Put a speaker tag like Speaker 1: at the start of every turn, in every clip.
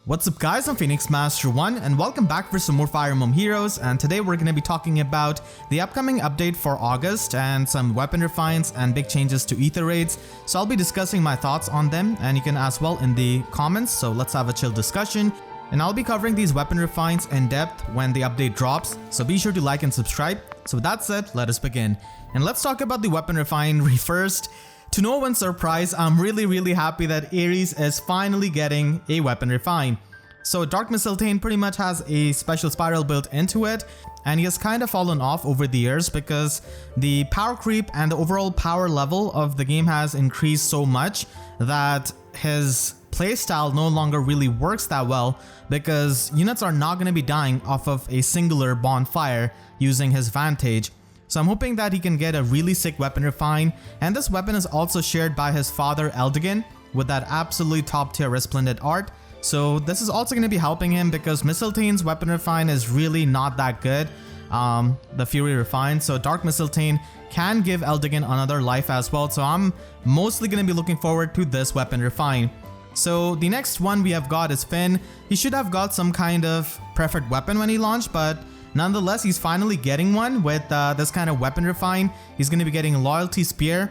Speaker 1: What's up guys, I'm Phoenix Master 1 and welcome back for some more Fire Emblem Heroes, and today we're going to be talking about the upcoming update for August and some weapon refines and big changes to Aether raids. So I'll be discussing my thoughts on them and you can as well in the comments, so let's have a chill discussion. And I'll be covering these weapon refines in depth when the update drops, so be sure to like and subscribe. So with that said, let us begin. And let's talk about the weapon refinery first. To no one's surprise, I'm really happy that Ares is finally getting a weapon refine. So Dark Mistletoe pretty much has a special spiral built into it, and he has kind of fallen off over the years because the power creep and the overall power level of the game has increased so much that his playstyle no longer really works that well because units are not going to be dying off of a singular bonfire using his Vantage. So I'm hoping that he can get a really sick weapon refine, and this weapon is also shared by his father Eldigan with that absolutely top tier resplendent art. So this is also going to be helping him because Mistletoe's weapon refine is really not that good, the Fury refine. So Dark Mistletoe can give Eldigan another life as well, so I'm mostly going to be looking forward to this weapon refine. So the next one we have got is Finn. He should have got some kind of preferred weapon when he launched, but nonetheless, he's finally getting one with this kind of weapon refine. He's going to be getting a Loyalty Spear.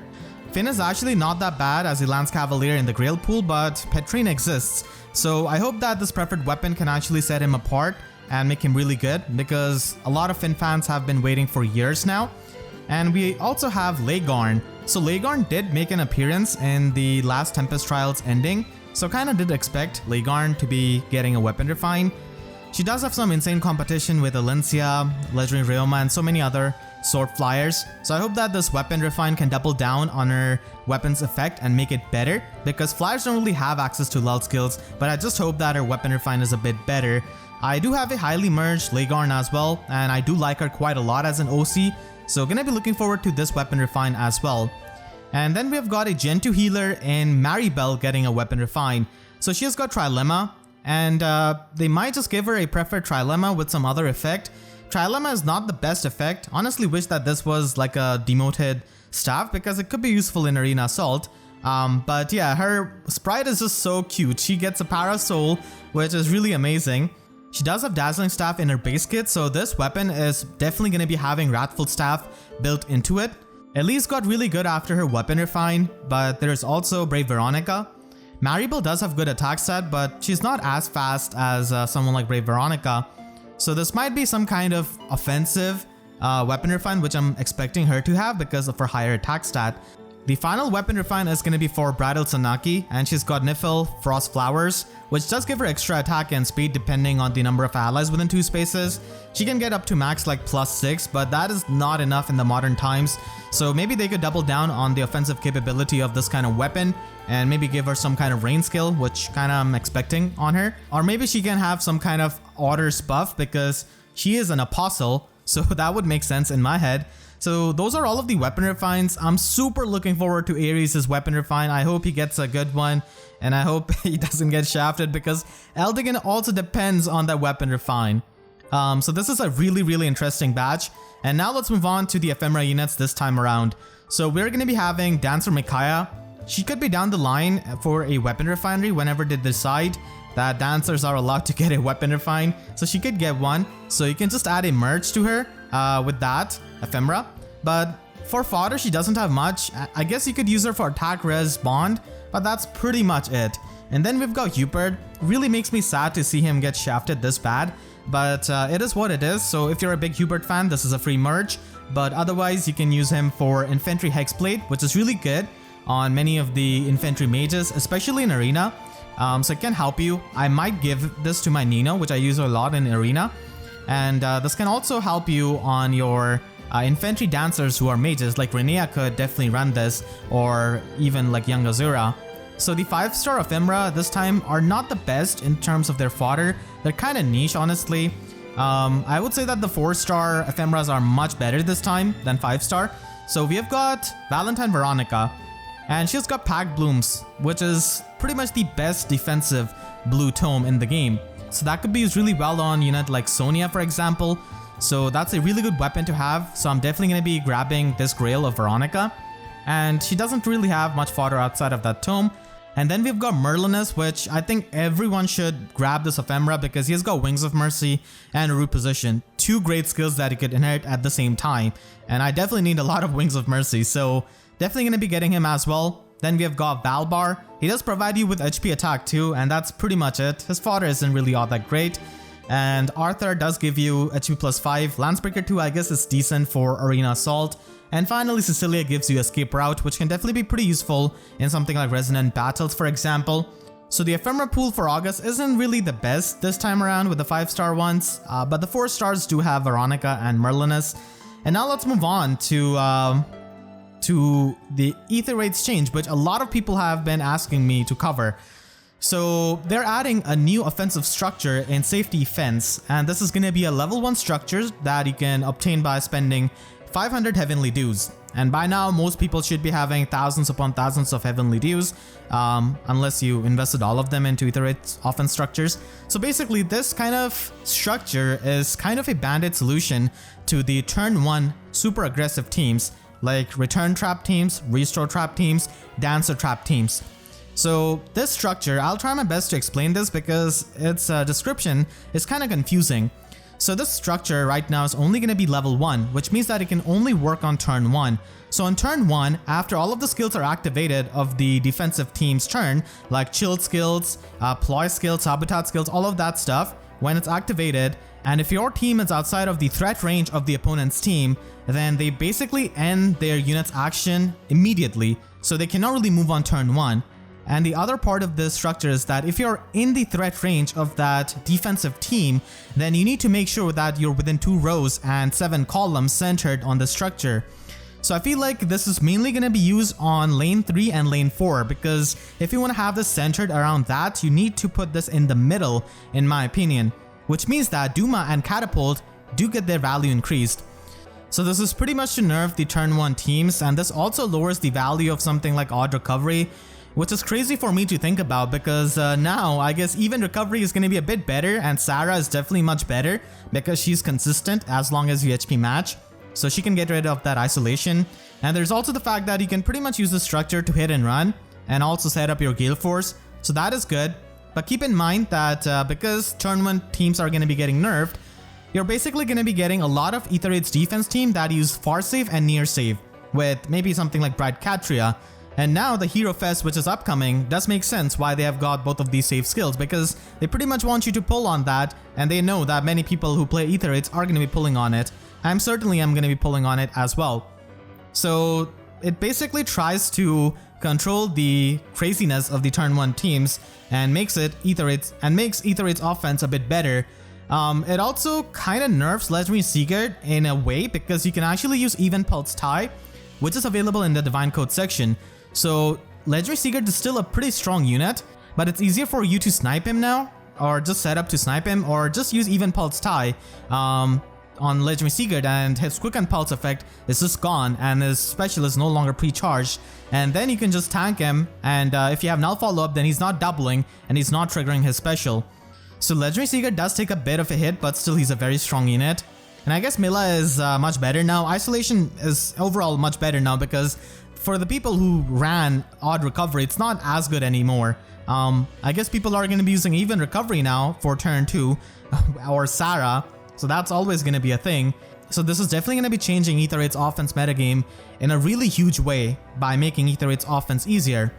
Speaker 1: Finn is actually not that bad as a Lance Cavalier in the Grail pool, but Petrine exists. So I hope that this preferred weapon can actually set him apart and make him really good, because a lot of Finn fans have been waiting for years now. And we also have Laegjarn. So Laegjarn did make an appearance in the last Tempest Trials ending, so kind of did expect Laegjarn to be getting a weapon refine. She does have some insane competition with Alencia, Legendary Ryoma, and so many other sword flyers. So I hope that this weapon refine can double down on her weapon's effect and make it better, because flyers don't really have access to lull skills, but I just hope that her weapon refine is a bit better. I do have a highly merged Laegjarn as well, and I do like her quite a lot as an OC, so gonna be looking forward to this weapon refine as well. And then we've got a Gen 2 healer in Maribelle getting a weapon refine. So she has got Trilemma, and they might just give her a preferred Trilemma with some other effect. Trilemma is not the best effect. Honestly wish that this was like a demoted staff because it could be useful in Arena Assault. But yeah, her sprite is just so cute. She gets a Parasoul, which is really amazing. She does have Dazzling Staff in her base kit, so this weapon is definitely going to be having Wrathful Staff built into it. Elise got really good after her weapon refine, but there's also Brave Veronica. Maribelle does have good attack stat, but she's not as fast as someone like Brave Veronica. So this might be some kind of offensive weapon refine, which I'm expecting her to have because of her higher attack stat. The final weapon refine is going to be for Bridal Sanaki, and she's got Nifl Frost Flowers, which does give her extra attack and speed depending on the number of allies within 2 spaces. She can get up to max like +6, but that is not enough in the modern times. So maybe they could double down on the offensive capability of this kind of weapon and maybe give her some kind of rain skill, which kind of I'm expecting on her. Or maybe she can have some kind of orders buff because she is an apostle, so that would make sense in my head. So those are all of the weapon refines. I'm super looking forward to Ares' weapon refine. I hope he gets a good one, and I hope he doesn't get shafted because Eldigan also depends on that weapon refine. So this is a really interesting batch. And now let's move on to the ephemera units this time around. So we're going to be having Dancer Micaiah. She could be down the line for a weapon refinery whenever they decide that dancers are allowed to get a weapon refine. So she could get one. So you can just add a merge to her with that ephemera. But for fodder, she doesn't have much. I guess you could use her for attack res bond, but that's pretty much it. And then we've got Hubert. Really makes me sad to see him get shafted this bad, but it is what it is. So if you're a big Hubert fan, this is a free merge, but otherwise you can use him for Infantry Hexblade, which is really good on many of the infantry mages, especially in Arena. So it can help you. I might give this to my Nino, which I use a lot in Arena, and this can also help you on your infantry dancers who are mages, like Renea could definitely run this, or even like Young Azura. So the 5-star ephemera this time are not the best in terms of their fodder. They're kind of niche, honestly. I would say that the 4-star ephemeras are much better this time than 5-star. So we have got Valentine Veronica, and she's got Packed Blooms, which is pretty much the best defensive blue tome in the game. So that could be used really well on unit like Sonia, for example. So that's a really good weapon to have. So I'm definitely going to be grabbing this Grail of Veronica. And she doesn't really have much fodder outside of that tome. And then we've got Merlinus, which I think everyone should grab this ephemera because he's got Wings of Mercy and Root Position. Two great skills that he could inherit at the same time. And I definitely need a lot of Wings of Mercy, so definitely going to be getting him as well. Then we have got Valbar. He does provide you with HP attack too, and that's pretty much it. His fodder isn't really all that great. And Arthur does give you HP plus 5. Lancebreaker 2 I guess is decent for Arena Assault. And finally Cecilia gives you Escape Route, which can definitely be pretty useful in something like Resonant Battles for example. So the ephemera pool for August isn't really the best this time around with the 5-star ones, but the 4 stars do have Veronica and Merlinus. And now let's move on to the Aether Raids change, which a lot of people have been asking me to cover. So they're adding a new offensive structure in Safety Fence, and this is going to be a level 1 structure that you can obtain by spending 500 Heavenly Dues. And by now most people should be having thousands upon thousands of Heavenly Dues, unless you invested all of them into Aether Raids offense structures. So basically this kind of structure is kind of a band-aid solution to the turn 1 super aggressive teams like Return Trap teams, Restore Trap teams, Dancer Trap teams. So this structure, I'll try my best to explain this because its description is kind of confusing. So this structure right now is only going to be level 1, which means that it can only work on turn 1. So on turn 1, after all of the skills are activated of the defensive team's turn, like Chilled skills, Ploy skills, Sabotage skills, all of that stuff, when it's activated, and if your team is outside of the threat range of the opponent's team, then they basically end their unit's action immediately, so they cannot really move on turn 1. And the other part of this structure is that if you're in the threat range of that defensive team, then you need to make sure that you're within 2 rows and 7 columns centered on the structure. So I feel like this is mainly going to be used on lane 3 and lane 4, because if you want to have this centered around that, you need to put this in the middle, in my opinion, which means that Duma and Catapult do get their value increased. So this is pretty much to nerf the turn 1 teams, and this also lowers the value of something like Odd Recovery, which is crazy for me to think about because now I guess even recovery is going to be a bit better, and Sarah is definitely much better because she's consistent as long as you HP match, so she can get rid of that isolation. And there's also the fact that you can pretty much use the structure to hit and run and also set up your Gale Force, so that is good. But keep in mind that because turn 1 teams are going to be getting nerfed, you're basically going to be getting a lot of Aether Raids defense team that use far save and near save with maybe something like Bright Catria. And now the Hero Fest, which is upcoming, does make sense why they have got both of these save skills, because they pretty much want you to pull on that, and they know that many people who play Aether Raids are going to be pulling on it. I certainly am going to be pulling on it as well. So it basically tries to control the craziness of the turn 1 teams and makes Aether Raids offense a bit better. It also kind of nerfs Legendary Seeker in a way, because you can actually use Even Pulse Tie, which is available in the Divine Code section. So Legendary Seeker is still a pretty strong unit, but it's easier for you to snipe him now, or just set up to snipe him, or just use Even Pulse Tie on Legendary Seeker, and his Quicken Pulse effect is just gone, and his special is no longer pre-charged. And then you can just tank him, and if you have null follow-up, then he's not doubling, and he's not triggering his special. So Legendary Seeker does take a bit of a hit, but still he's a very strong unit. And I guess Mila is much better now. Isolation is overall much better now, because for the people who ran Odd Recovery, it's not as good anymore. I guess people are going to be using Even Recovery now for turn 2, or Sarah, so that's always going to be a thing. So this is definitely going to be changing Aether Raids offense metagame in a really huge way by making Aether Raids offense easier.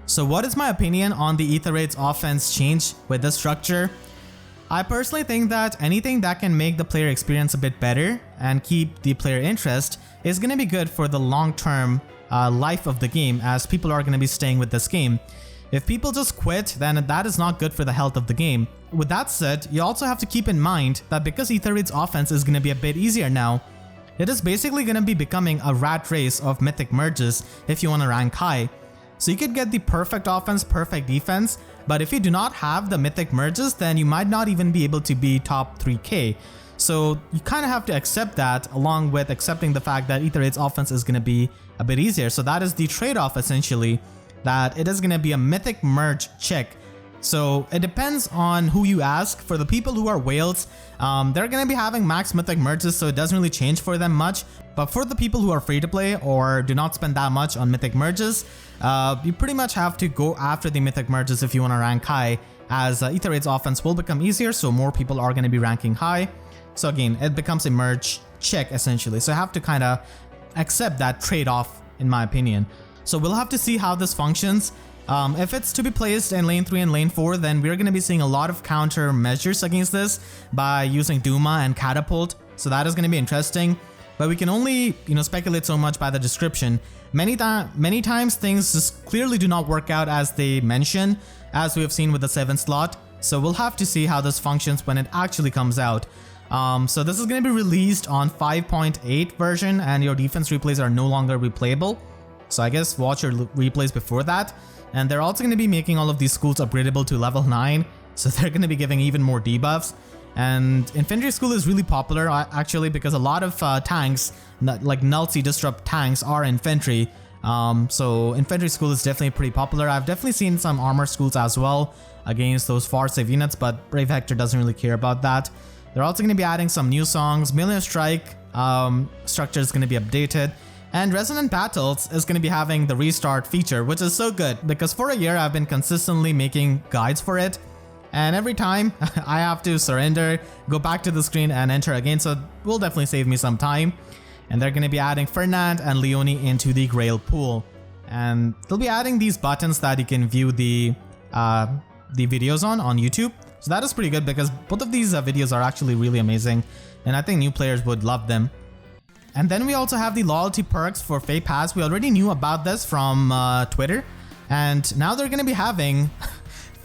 Speaker 1: So what is my opinion on the Aether Raids offense change with this structure? I personally think that anything that can make the player experience a bit better and keep the player interest is going to be good for the long-term life of the game, as people are going to be staying with this game. If people just quit, then that is not good for the health of the game. With that said, you also have to keep in mind that because Aether Raids offense is going to be a bit easier now, it is basically going to be becoming a rat race of mythic merges if you want to rank high. So you could get the perfect offense, perfect defense, but if you do not have the mythic merges, then you might not even be able to be top 3k. So you kind of have to accept that, along with accepting the fact that Aether Raids offense is going to be a bit easier. So that is the trade-off essentially, that it is going to be a mythic merge check. So it depends on who you ask. For the people who are whales, they're going to be having max mythic merges, so it doesn't really change for them much. But for the people who are free to play or do not spend that much on mythic merges, you pretty much have to go after the mythic merges if you want to rank high, as Aether Raid's offense will become easier, so more people are going to be ranking high. So again, it becomes a merge check essentially. So I have to kind of accept that trade-off in my opinion. So we'll have to see how this functions. If it's to be placed in lane 3 and lane 4, then we're going to be seeing a lot of counter measures against this by using Duma and Catapult. So that is going to be interesting. But we can only, speculate so much by the description. Many times things just clearly do not work out as they mention, as we have seen with the 7th slot. So we'll have to see how this functions when it actually comes out. So this is going to be released on 5.8 version, and your defense replays are no longer replayable. So I guess watch your replays before that. And they're also going to be making all of these schools upgradable to level 9. So they're going to be giving even more debuffs. And Infantry School is really popular actually because a lot of tanks, like Nullsea Disrupt tanks, are infantry. So Infantry School is definitely pretty popular. I've definitely seen some armor schools as well against those far save units, but Brave Hector doesn't really care about that. They're also going to be adding some new songs. Million Strike structure is going to be updated. And Resonant Battles is going to be having the restart feature, which is so good because for a year I've been consistently making guides for it. And every time I have to surrender, go back to the screen and enter again. So it will definitely save me some time. And they're going to be adding Fernand and Leonie into the Grail pool. And they'll be adding these buttons that you can view the videos on YouTube. So that is pretty good because both of these videos are actually really amazing. And I think new players would love them. And then we also have the loyalty perks for FEH Pass. We already knew about this from Twitter. And now they're going to be having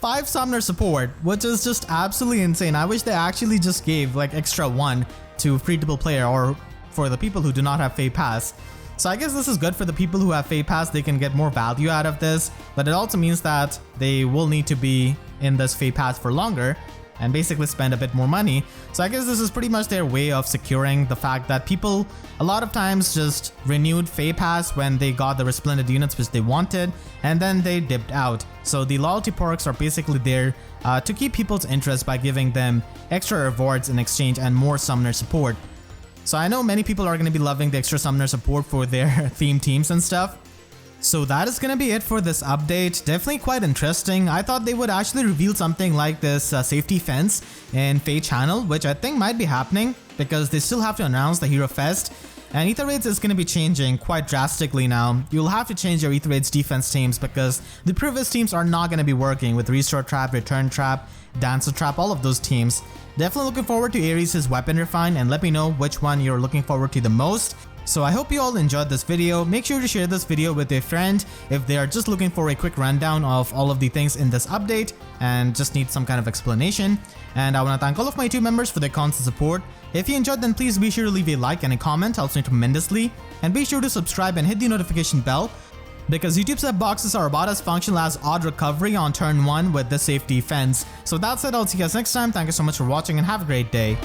Speaker 1: 5 summoner support, which is just absolutely insane. I wish they actually just gave like extra 1 to free-to-play player or for the people who do not have FEH Pass. So I guess this is good for the people who have FEH Pass. They can get more value out of this, but it also means that they will need to be in this FEH Pass for longer and basically spend a bit more money. So I guess this is pretty much their way of securing the fact that people a lot of times just renewed FEH Pass when they got the resplendent units which they wanted, and then they dipped out. So the loyalty perks are basically there to keep people's interest by giving them extra rewards in exchange and more summoner support. So I know many people are going to be loving the extra summoner support for their theme teams and stuff. So that is going to be it for this update. Definitely quite interesting. I thought they would actually reveal something like this safety fence in FEH channel, which I think might be happening because they still have to announce the Hero Fest. And Aether Raids is going to be changing quite drastically now. You'll have to change your Aether Raids defense teams because the previous teams are not going to be working with Restore Trap, Return Trap, Dancer Trap, all of those teams. Definitely looking forward to Ares' Weapon Refine, and let me know which one you're looking forward to the most. So I hope you all enjoyed this video. Make sure to share this video with a friend if they are just looking for a quick rundown of all of the things in this update and just need some kind of explanation. And I want to thank all of my YouTube members for their constant support. If you enjoyed, then please be sure to leave a like and a comment, helps me tremendously. And be sure to subscribe and hit the notification bell because YouTube set boxes are about as functional as odd recovery on turn 1 with the safety fence. So that's it, I'll see you guys next time. Thank you so much for watching and have a great day.